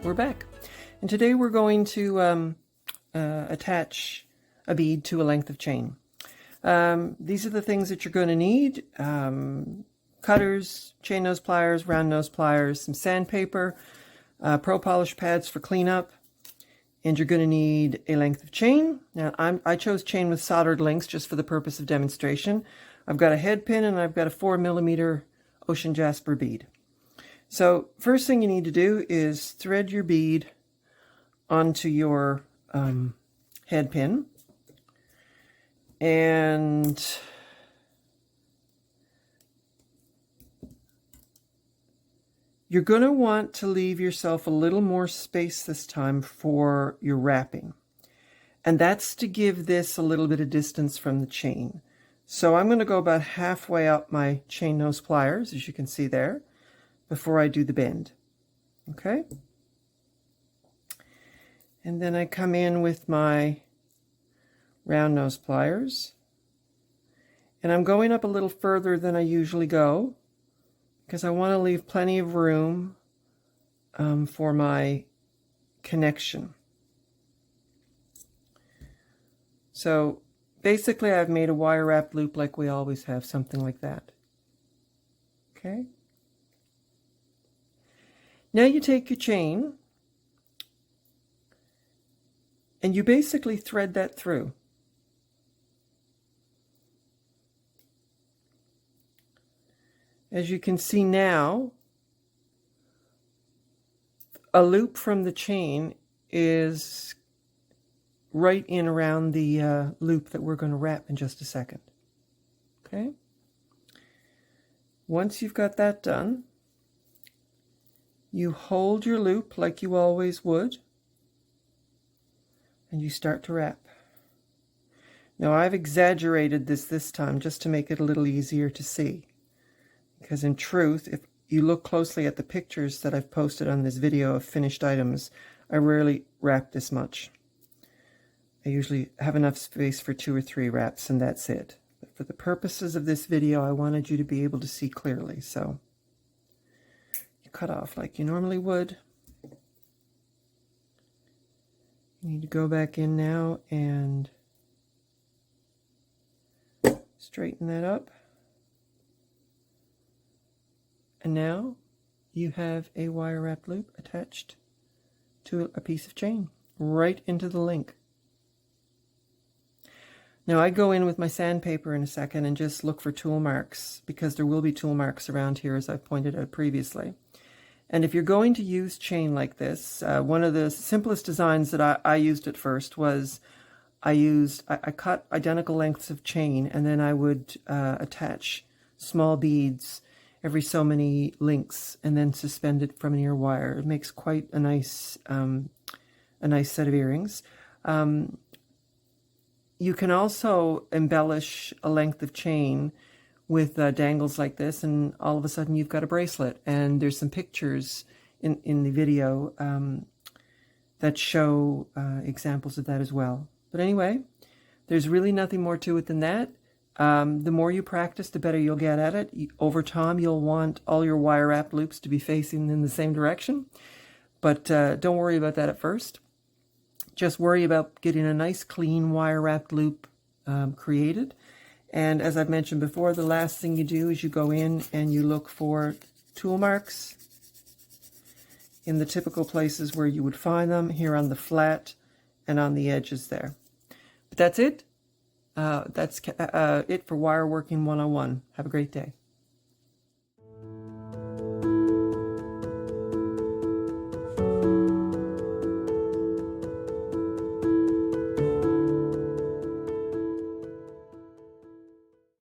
we're back. And today we're going to attach a bead to a length of chain. These are the things that you're going to need. Cutters, chain nose pliers, round nose pliers, some sandpaper, pro polish pads for cleanup, and you're going to need a length of chain. Now I chose chain with soldered links just for the purpose of demonstration. I've got a head pin and I've got a 4mm ocean jasper bead. So first thing you need to do is thread your bead onto your head pin, and you're going to want to leave yourself a little more space this time for your wrapping, and that's to give this a little bit of distance from the chain. So I'm going to go about halfway up my chain nose pliers, as you can see there, before I do the bend. Okay? And then I come in with my round nose pliers, and I'm going up a little further than I usually go because I want to leave plenty of room for my connection. So basically I've made a wire wrap loop like we always have, something like that. Okay? Now you take your chain and you basically thread that through. As you can see now, a loop from the chain is right in around the loop that we're going to wrap in just a second. Okay? Once you've got that done, you hold your loop like you always would, and you start to wrap. Now I've exaggerated this time just to make it a little easier to see, because in truth, if you look closely at the pictures that I've posted on this video of finished items, I rarely wrap this much. I usually have enough space for 2 or 3 wraps, and that's it. But for the purposes of this video, I wanted you to be able to see clearly, so you cut off like you normally would. You need to go back in now and straighten that up. And now you have a wire wrap loop attached to a piece of chain right into the link. Now I go in with my sandpaper in a second and just look for tool marks, because there will be tool marks around here, as I've pointed out previously. And if you're going to use chain like this, one of the simplest designs that I used at first was I cut identical lengths of chain, and then I would attach small beads every so many links and then suspend it from an ear wire. It makes quite a nice set of earrings. You can also embellish a length of chain with dangles like this, and all of a sudden you've got a bracelet. And there's some pictures in the video that show examples of that as well. But anyway, there's really nothing more to it than that. The more you practice, the better you'll get at it. Over time, you'll want all your wire wrap loops to be facing in the same direction. But don't worry about that at first. Just worry about getting a nice clean wire wrapped loop created. And as I've mentioned before, the last thing you do is you go in and you look for tool marks in the typical places where you would find them, here on the flat and on the edges there. But that's it. That's it for Wire Working 101. Have a great day.